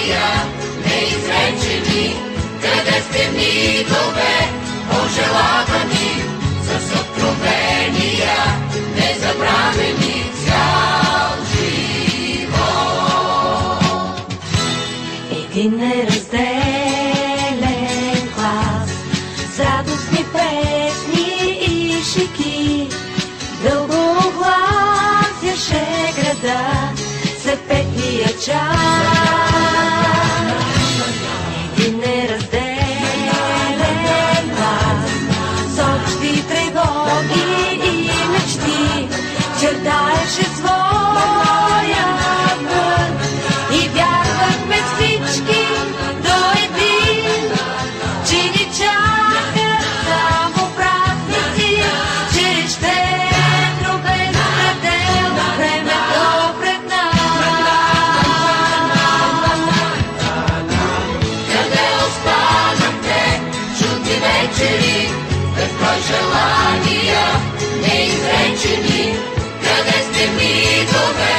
пожелания, неизречени, къде сте митове, пожелавани, с откровения, незабравени цял живот. Един неразделен глас, с радостни песни и шики, дълго огласяше града след петия час. Един неразделен глас, с общи тревоги и мечти, чертаеше своя път и вярвахме всички до един, че ни чакат само празници, че щедро безпределно времето пред нас. Къде останахте, чудни вечери, безброй желания, неизречени, къде сте митове,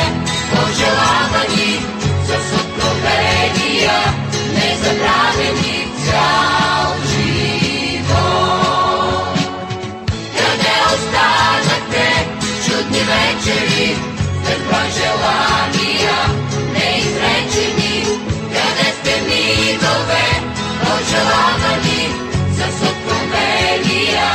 пожелавани, с откровения, незабравени цял живот. Къде останахте, чудни вечери, безброй желания, неизречени, къде сте митове, пожелавани, с откровения,